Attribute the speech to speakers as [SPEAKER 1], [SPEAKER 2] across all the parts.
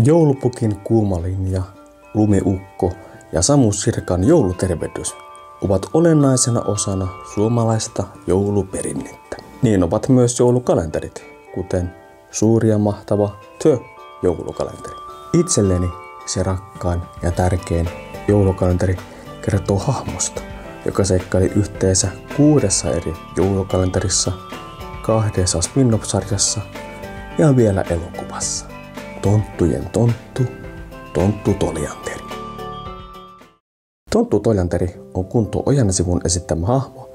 [SPEAKER 1] Joulupukin kuuma linja, lumiukko ja Samu Sirkan joulutervehdys ovat olennaisena osana suomalaista jouluperinnettä. Niin ovat myös joulukalenterit, kuten suuri ja mahtava joulukalenteri. Itselleni se rakkain ja tärkein joulukalenteri kertoo hahmosta, joka seikkaili yhteensä 6 eri joulukalenterissa, 2 spin-off-sarjassa ja vielä elokuvassa. Tonttujen tonttu, Tonttu Toljanteri. Tonttu Toljanteri on Kunto Ojansivun esittämä hahmo,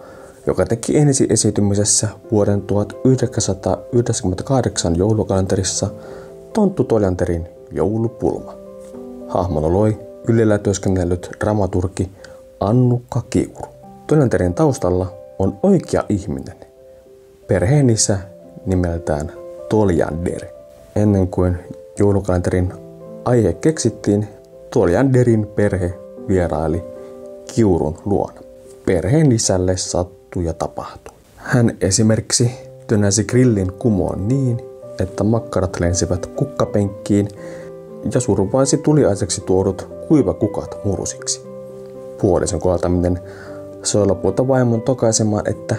[SPEAKER 1] joka teki ensi esiintymisessä vuoden 1998 joulukalenterissa Tonttu Toljanterin joulupulma. Hahmon loi Ylellä työskennellyt dramaturgi Annukka Kiuru. Toljanterin taustalla on oikea ihminen, perheenisä nimeltään Toljander. Ennen kuin joulukalenterin aihe keksittiin, Toljanderin perhe vieraili Kiurun luona. Perheen isälle sattui ja tapahtui. Hän esimerkiksi tönäsi grillin kumoon niin, että makkarat lensivät kukkapenkkiin ja survaisi tuliaiseksi tuodut kuivakukat murusiksi. Puolison koaltaminen sai lopulta vaimon tokaisemaan, että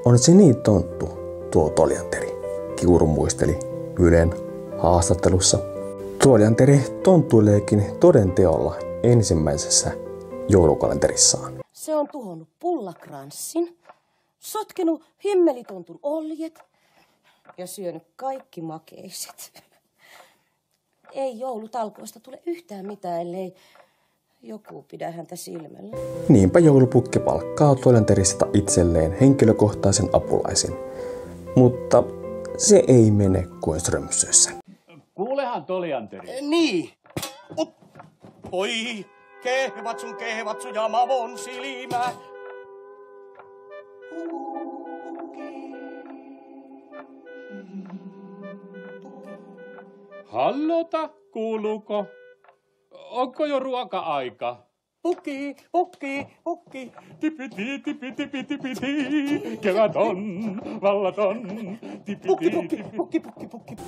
[SPEAKER 1] on se niin tonttu tuo Toljanteri. Kiuru muisteli Ylen haastattelussa. Toljanteri tonttuileekin todenteolla ensimmäisessä joulukalenterissaan.
[SPEAKER 2] Se on tuhonnut pullakranssin, sotkenut himmelitontun oljet ja syönyt kaikki makeiset. Ei joulutalkoista tule yhtään mitään, ellei joku pidä häntä silmällä.
[SPEAKER 1] Niinpä joulupukki palkkaa Toljanterista itselleen henkilökohtaisen apulaisen. Mutta se ei mene kuin Strömsössä.
[SPEAKER 3] Kuulehan Toljanteri.
[SPEAKER 4] Niin. Oi, kehvatsu ja mavon silmä.
[SPEAKER 3] Hallota, kuuluuko? Onko jo ruoka-aika?
[SPEAKER 4] Pukki.
[SPEAKER 3] Tipi. Kevät on, vallaton.
[SPEAKER 4] Pukki.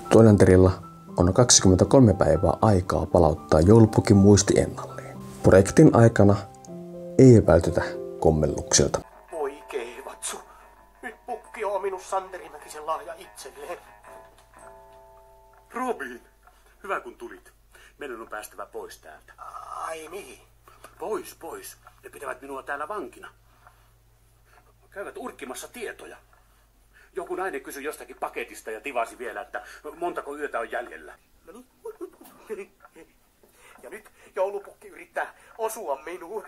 [SPEAKER 1] Toljanterilla on 23 päivää aikaa palauttaa joulupukin muisti ennalleen. Projektin aikana ei vältytä kommelluksilta.
[SPEAKER 4] Oi kehvatsu. Nyt pukki on minun Santeri Mäkisen lahja itselleen.
[SPEAKER 5] Robin, hyvä kun tulit. Meidän on päästävä pois täältä.
[SPEAKER 4] Ai mihin?
[SPEAKER 5] Pois. Ne pitävät minua täällä vankina. Käyvät urkkimassa tietoja. Joku nainen kysyi jostakin paketista ja tivasi vielä, että montako yötä on jäljellä.
[SPEAKER 4] Ja nyt joulupukki yrittää osua minuun.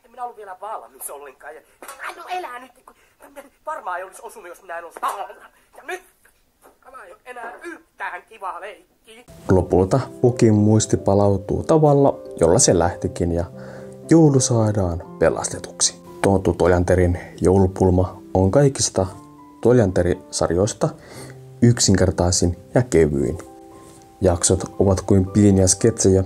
[SPEAKER 4] En minä ollut vielä valmis ollenkaan. No elää nyt. Varmaan ei olisi osunut, jos minä en olisi. Ja nyt tämä ei ole enää yhtään kivaa leikkiä.
[SPEAKER 1] Lopulta pukin muisti palautuu tavalla, jolla se lähtikin ja joulu saadaan pelastetuksi. Tonttu Toljanterin joulupulma on kaikista Toljanteri-sarjoista yksinkertaisin ja kevyin. Jaksot ovat kuin pieniä sketsejä,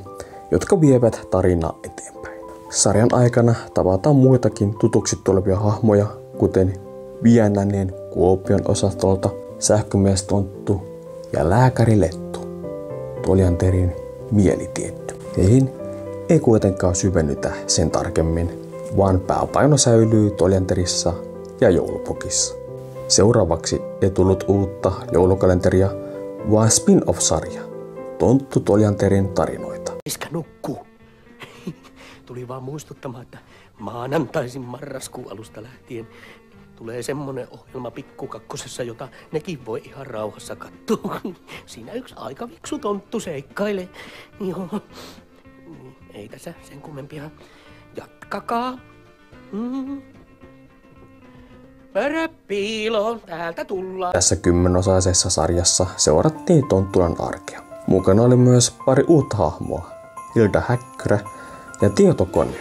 [SPEAKER 1] jotka vievät tarinaa eteenpäin. Sarjan aikana tavataan muitakin tutuksi tulevia hahmoja, kuten Vienänen Kuopion osastolta, sähkömies Tonttu ja lääkäri Lettu. Toljanterin mielitietty. Heihin ei kuitenkaan syvennytä sen tarkemmin, vaan pääpaino säilyy Toljanterissa ja joulupukissa. Seuraavaksi ei tullut uutta joulukalenteria, vaan spin-off-sarja, Tonttu Toljanterin tarinoita.
[SPEAKER 4] Iskä nukkuu. Tuli vaan muistuttamaan, että maanantaisin marraskuun alusta lähtien tulee semmonen ohjelma Pikkukakkosessa, jota nekin voi ihan rauhassa katsoa. Siinä yksi aika viksu tonttu seikkailee. Joo. Ei tässä sen kummempia. Jatkakaa. Pöröpiilo, täältä tullaan.
[SPEAKER 1] Tässä 10-osaisessa sarjassa seurattiin Tonttulan arkea. Mukana oli myös pari uutta hahmoa, Hilda Häkkyrä ja Tietokone,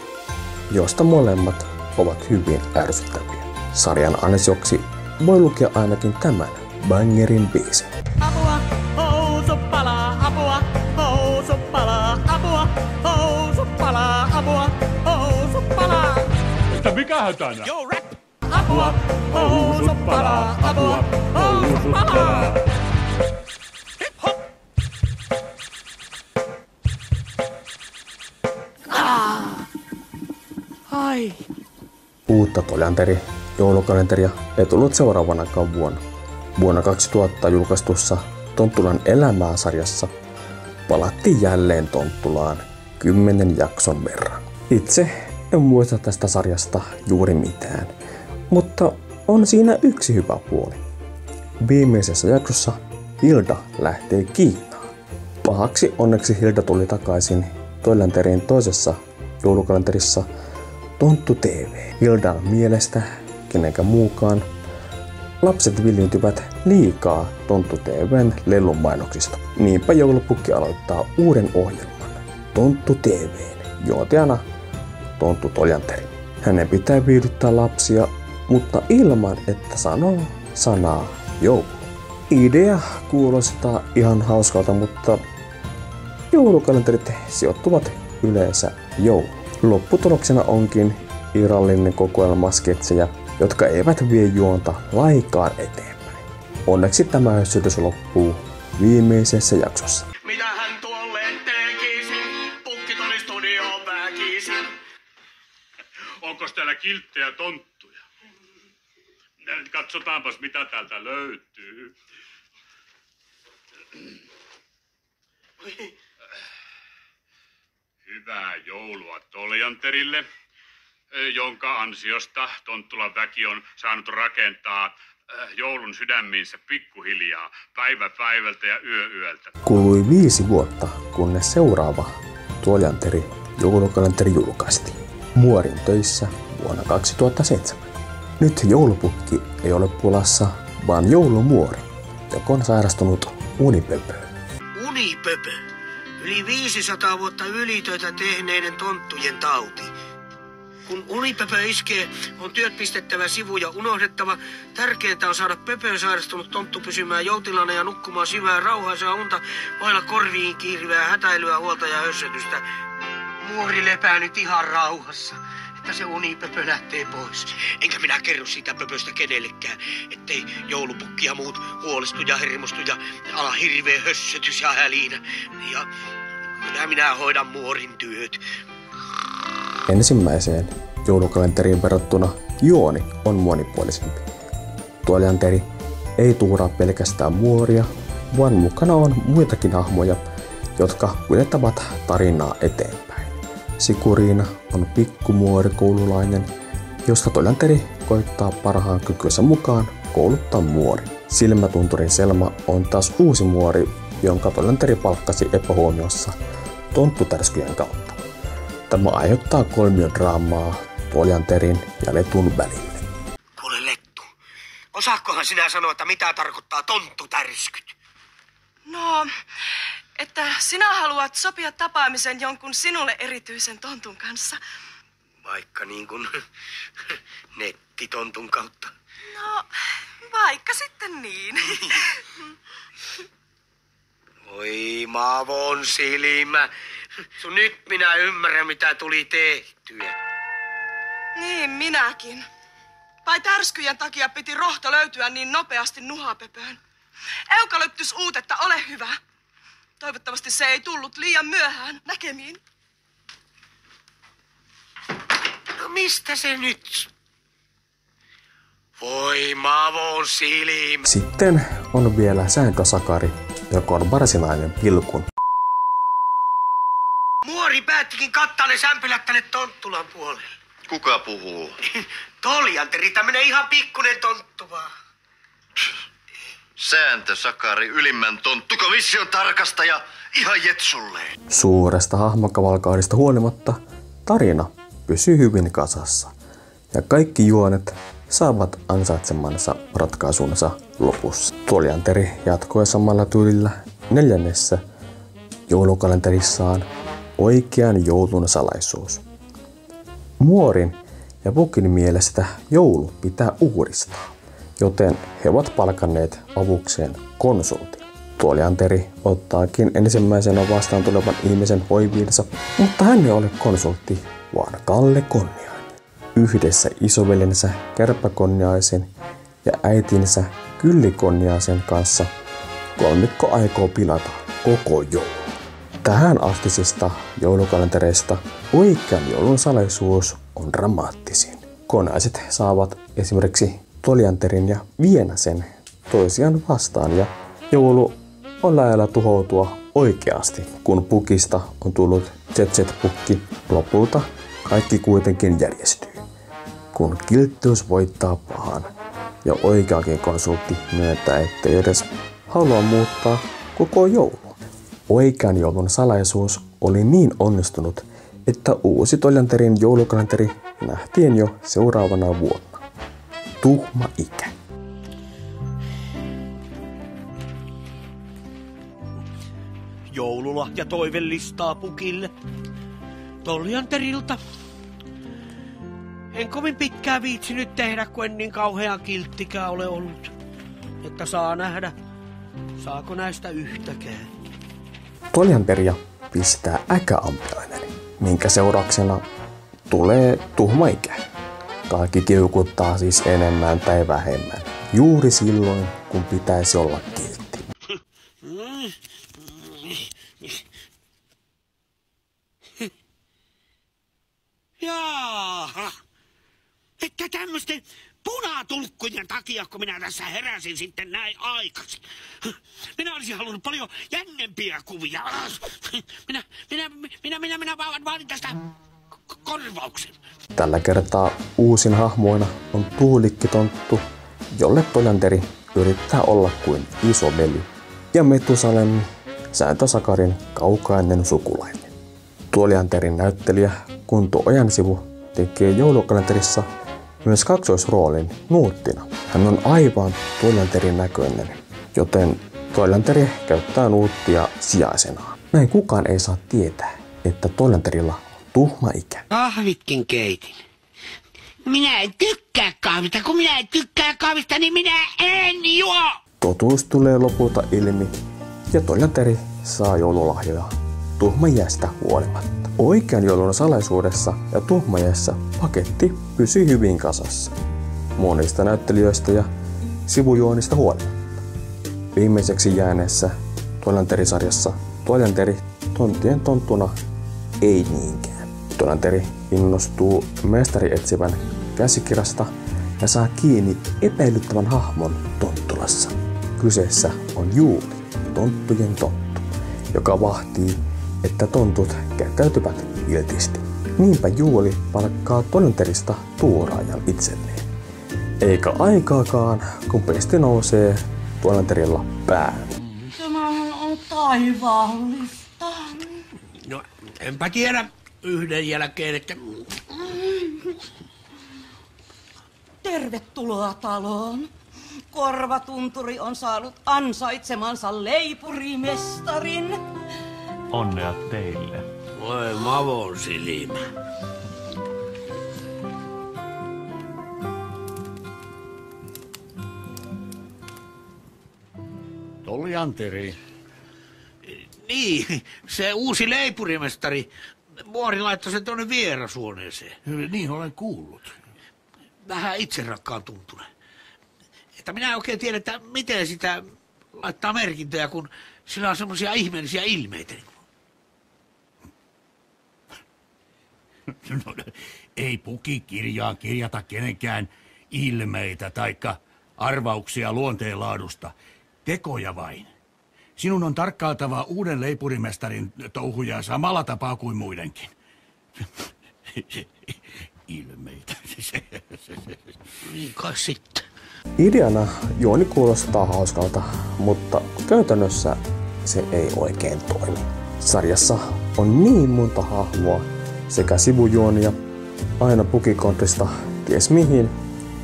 [SPEAKER 1] joista molemmat ovat hyvin ärsyttäviä. Sarjan ansioksi voi lukea ainakin tämän bangerin biisin.
[SPEAKER 4] Apua, housu palaa, apua, housu palaa, apua, housu palaa, apua, housu palaa.
[SPEAKER 3] Mutta mikä hätänä?
[SPEAKER 4] Yo, rap! Apua, housu palaa, apua, housu palaa. Hip hop! Ai.
[SPEAKER 1] Uutta Toljanteri joulukalenteria ei tullut seuraavanakaan vuonna. Vuonna 2000 julkaistussa Tonttulan elämää-sarjassa palattiin jälleen Tonttulaan 10 jakson verran. Itse en muista tästä sarjasta juuri mitään, mutta on siinä yksi hyvä puoli. Viimeisessä jaksossa Hilda lähtee Kiinaan. Pahaksi onneksi Hilda tuli takaisin Toljanterin toisessa joulukalenterissa Tonttu TV. Hildan mielestä, kenenkään muukaan, lapset villiintyvät liikaa Tonttu TV:n lellun mainoksista. Niinpä joulupukki aloittaa uuden ohjelman Tonttu TV:n juontajana Tonttu Toljanteri. Hänen pitää viihdyttää lapsia, mutta ilman että sanoo sanaa joulu. Idea kuulostaa ihan hauskalta, mutta joulukalenterit sijoittuvat yleensä jouluun. Lopputuloksena onkin irrallinen kokoelma sketsejä, jotka eivät vie juonta laikaan eteenpäin. Onneksi tämä hössytys loppuu viimeisessä jaksossa.
[SPEAKER 4] Mitähän tuolle tekisin? Pukki tuli studioon väkisin.
[SPEAKER 3] Onko täällä kilttejä tonttuja? Katsotaanpas mitä täältä löytyy. Hyvää joulua Toljanterille, jonka ansiosta Tonttulan väki on saanut rakentaa joulun sydämiinsä pikkuhiljaa, päivä päivältä ja yö yöltä.
[SPEAKER 1] Kului 5 vuotta, kunnes seuraava Toljanteri joulukalenteri julkaistiin. Muorin töissä vuonna 2007. Nyt joulupukki ei ole pulassa, vaan joulumuori, joka on sairastunut unipöpöön.
[SPEAKER 4] Unipöpö. Yli 500 vuotta ylitöitä tehneiden tonttujen tauti. Kun unipöpö iskee, on työt pistettävä sivuun ja unohdettava. Tärkeintä on saada pöpöön sairastunut tonttu pysymään joutilana ja nukkumaan syvää rauhaisaa unta vailla korviin kiirivää hätäilyä, huolta ja hössötystä. Muori lepää nyt ihan rauhassa, että se unipöpö lähtee pois. Enkä minä kerro siitä pöpöstä kenellekään, ettei joulupukki ja muut huolestu ja hermostu ja ala hirveä hössötys ja hälinä. Ja kyllä minä hoidan muorin työt.
[SPEAKER 1] Ensimmäiseen joulukalenteriin verrattuna juoni on monipuolisempi. Toljanteri ei tuuraa pelkästään muoria, vaan mukana on muitakin hahmoja, jotka kuljettavat tarinaa eteenpäin. Sikuriina on pikkumuorikoululainen, josta Toljanteri koittaa parhaan kykynsä mukaan kouluttaa muori. Silmätunturin Selma on taas uusi muori, jonka Toljanteri palkkasi epähuomiossa tonttutärskyjen kautta. Tämä aiheuttaa kolmiodraamaa Toljanterin ja Letun välille.
[SPEAKER 4] Kuule Lettu, osaatkohan sinä sanoa, että mitä tarkoittaa tonttutärskyt?
[SPEAKER 6] No, että sinä haluat sopia tapaamisen jonkun sinulle erityisen tontun kanssa.
[SPEAKER 4] Vaikka niin kuin nettitontun kautta.
[SPEAKER 6] No, vaikka sitten niin.
[SPEAKER 4] Oi Mavon silmä. Nyt minä ymmärrän, mitä tuli tehtyä.
[SPEAKER 6] Niin, minäkin. Vai tärskyjen takia piti rohto löytyä niin nopeasti nuhapöpöön. Eukalyptus uutetta, ole hyvä. Toivottavasti se ei tullut liian myöhään. Näkemiin.
[SPEAKER 4] No mistä se nyt? Voi Mavon silmä.
[SPEAKER 1] Sitten on vielä Sääntösakari, joka on varsinainen pilkun.
[SPEAKER 4] Muori päättikin kattaa ne sämpylät tänne Tonttulan puolelle.
[SPEAKER 7] Kuka puhuu?
[SPEAKER 4] Toljanteri, tämmönen ihan pikkunen tonttu vaan.
[SPEAKER 7] Sääntösakari, ylimmän tonttukomission tarkastaja, ihan jetsulleen.
[SPEAKER 1] Suuresta hahmokavalkaadista huolimatta tarina pysyy hyvin kasassa ja kaikki juonet saavat ansaitsemansa ratkaisunsa lopussa. Toljanteri jatkoi samalla tyylillä 4. joulukalenterissaan Oikean joulun salaisuus. Muorin ja Pukin mielestä joulu pitää uudistaa, joten he ovat palkanneet avukseen konsultin. Toljanteri ottaakin ensimmäisenä vastaan tulevan ihmisen hoiviinsa, mutta hän ei ole konsultti, vaan Kalle Konniainen. Yhdessä isoveljensä Kärppä Konniaisen ja äitinsä Kylli Konniaisen kanssa kolmikko aikoo pilata koko joulu. Tähän astisista joulukalentereista Oikean joulun salaisuus on dramaattisin. Konaiset saavat esimerkiksi Toljanterin ja Vienasen toisiaan vastaan ja joulu on lähellä tuhoutua oikeasti. Kun pukista on tullut Jet-Pukki, lopulta kaikki kuitenkin järjestyy. Kun kilttiys voittaa pahan ja oikeakin konsultti myöntää, ettei edes halua muuttaa koko joulu. Oikean joulun salaisuus oli niin onnistunut, että uusi Toljanterin joulukalenteri nähtiin jo seuraavana vuonna. Tuhma ikä.
[SPEAKER 4] Joululahja toivelistaa pukille. Toljanterilta. En kovin pitkään viitsinyt tehdä, kun en niin kauhean kilttikään ole ollut. Että saa nähdä, saako näistä yhtäkään.
[SPEAKER 1] Toljanteria pistää äkäampiainen, minkä seurauksena tulee tuhma ikä. Kaikki kiukuttaa siis enemmän tai vähemmän, juuri silloin, kun pitäisi olla kiltti.
[SPEAKER 8] Jaaha. Että tämmöisten punatulkkujen takia, kun minä tässä heräsin sitten näin aikaisin. Minä olisin halunnut paljon jännempiä kuvia. Minä vaadin tästä korvauksen.
[SPEAKER 1] Tällä kertaa uusin hahmoina on Tuulikki-tonttu, jolle Toljanteri yrittää olla kuin isoveli, ja Metusalem, Sääntösakarin kaukainen sukulainen. Toljanterin näyttelijä Kunto Ojansivu tekee joulukalenterissa myös kaksoisroolin Nuuttina. Hän on aivan Toljanterin näköinen, joten Toljanteri käyttää Nuuttia sijaisenaan. Näin kukaan ei saa tietää, että Toljanterilla on tuhma ikä.
[SPEAKER 8] Kahvitkin keitin. Minä en tykkää kahvista. Kun minä en tykkää kahvista, niin minä en juo!
[SPEAKER 1] Totuus tulee lopulta ilmi ja Toljanteri saa joululahjoja tuhmajästä huolimatta. Oikean joulun salaisuudessa ja tuhmajässä paketti pysyy hyvin kasassa. Monista näyttelijöistä ja sivujuonista huolimatta. Viimeiseksi jääneessä Toljanteri-sarjassa Toljanteri tonttien tonttuna ei niinkään. Toljanteri innostuu mestarietsivän käsikirjasta ja saa kiinni epäilyttävän hahmon Tonttulassa. Kyseessä on Juuli, tonttujen tonttu, joka vahtii, että tontut käyttäytyvät kiltisti. Niinpä Juuli palkkaa Toljanterista tuuraajan itselleen. Eikä aikaakaan, kun pesti nousee Toljanterilla päälle.
[SPEAKER 2] Tämähän on taivaallista.
[SPEAKER 8] No, enpä tiedä yhden jälkeen, että...
[SPEAKER 2] Tervetuloa taloon. Korvatunturi on saanut ansaitsemansa leipurimestarin.
[SPEAKER 9] Onnea teille.
[SPEAKER 8] Voi mavon silmä.
[SPEAKER 5] Toljanteri.
[SPEAKER 8] Niin, se uusi leipurimestari. Muori laittoi sen tuonne vierashuoneeseen.
[SPEAKER 5] Niin olen kuullut.
[SPEAKER 8] Vähän itserakkaan tuntunut. Että minä en oikein tiedä, että miten sitä laittaa merkintöjä, kun sillä on semmoisia ihmeellisiä ilmeitä.
[SPEAKER 5] No, ei pukikirjaan kirjata kenenkään ilmeitä taikka arvauksia luonteenlaadusta. Tekoja vain. Sinun on tarkkailtava uuden leipurimestarin touhuja samalla tapaa kuin muidenkin. Ilmeitä.
[SPEAKER 8] Niin kai sitten.
[SPEAKER 1] Ideana juoni kuulostaa hauskalta, mutta käytännössä se ei oikein toimi. Sarjassa on niin monta hahmoa sekä sivujuonia aina pukikontrista ties mihin,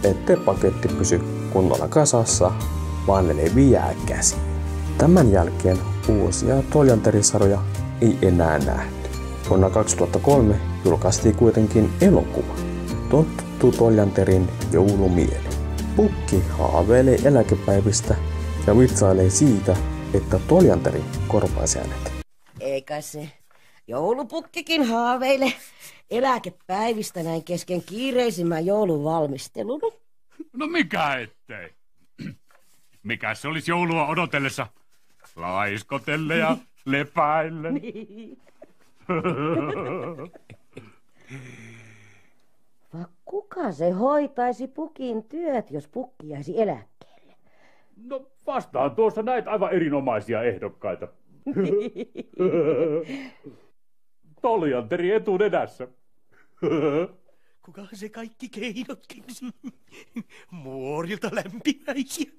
[SPEAKER 1] ettei paketti pysy kunnolla kasassa, vaan ne leviää käsiin. Tämän jälkeen uusia Toljanteri-sarjoja ei enää nähty. Vuonna 2003 julkaistiin kuitenkin elokuva Tonttu Toljanterin joulumieli. Pukki haaveilee eläkepäivistä ja vitsailee siitä, että Toljanteri korvaisi hänet.
[SPEAKER 2] Eikä se joulupukkikin haaveile eläkepäivistä näin kesken kiireisimmän joulun valmistelun.
[SPEAKER 3] No mikä ettei. Mikä se olisi joulua odotellessa? Laiskotelle ja lepäille.
[SPEAKER 2] Va kuka se hoitaisi pukin työt, jos pukki jäisi eläkkeelle?
[SPEAKER 3] No vastaan tuossa näitä aivan erinomaisia ehdokkaita. Toljanteri etunenässä.
[SPEAKER 4] Kuka se kaikki keinotkin? Muorilta lämpimäisiä.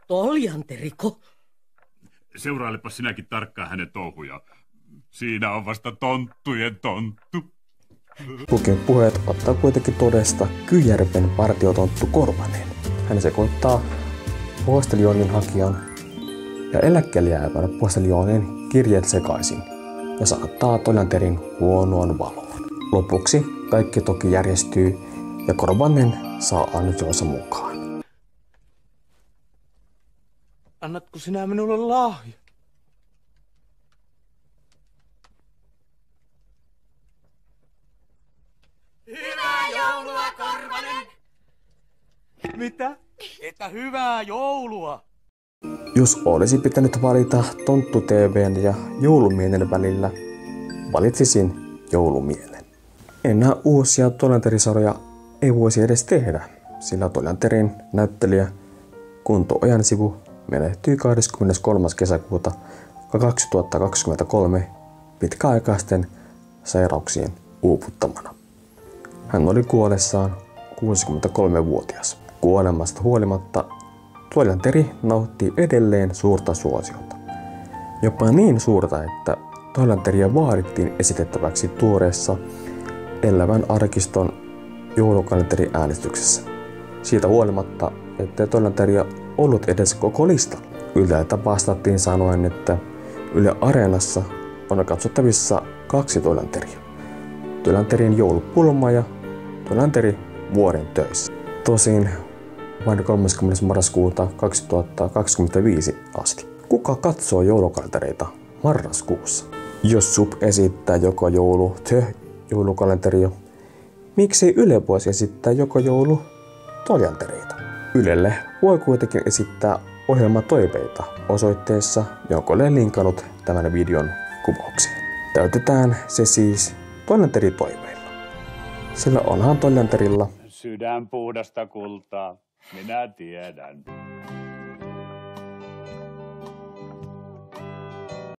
[SPEAKER 2] Toljanteriko?
[SPEAKER 3] Seurailepa sinäkin tarkkaan hänen touhuja. Siinä on vasta tonttujen tonttu.
[SPEAKER 1] Pukin puheet ottaa kuitenkin todesta Kyjärven partiotonttu Korvanen. Hän sekoittaa posteljonin hakijan ja eläkkeelle jäävän posteljonin kirjeet sekaisin ja saattaa Toljanterin huonoon valoon. Lopuksi kaikki toki järjestyy ja Korvanen saa ansionsa mukaan.
[SPEAKER 10] Annatko sinä minulle lahja?
[SPEAKER 4] Hyvää joulua, Korvanen!
[SPEAKER 10] Mitä?
[SPEAKER 4] Että hyvää joulua!
[SPEAKER 1] Jos olisi pitänyt valita Tonttu TV:n ja Joulumielen välillä, valitsisin Joulumielen. Enää uusia Toljanterisarjoja ei voisi edes tehdä, sillä Toljanterin näyttelijä Kunto Ojansivu menehtyi 23. kesäkuuta 2023 pitkäaikaisten sairauksien uuputtamana. Hän oli kuollessaan 63-vuotias. Kuolemasta huolimatta Toljanteri nautti edelleen suurta suosiota. Jopa niin suurta, että Toljanteria vaadittiin esitettäväksi tuoreessa Elävän arkiston joulukalenteriäänestyksessä. Siitä huolimatta, ettei Toljanteria ollut edes koko lista. Yleltä vastattiin sanoen, että Yle Areenassa on katsottavissa 2 Toljanteria. Toljanterin joulupulma ja Toljanteri vuoden töissä. Tosin vain 30. marraskuuta 2025 asti. Kuka katsoo joulukalentereita marraskuussa? Jos SUP esittää joka joulu joulukalenteria, miksei Yle voisi esittää joka joulu Toljantereita? Ylelle voi kuitenkin esittää ohjelmatoiveita osoitteessa, jonka olen linkannut tämän videon kuvaukseen. Täytetään se siis Toljanteritoiveilla. Sillä onhan Toljanterilla
[SPEAKER 3] Sydän puhdasta kultaa, minä tiedän.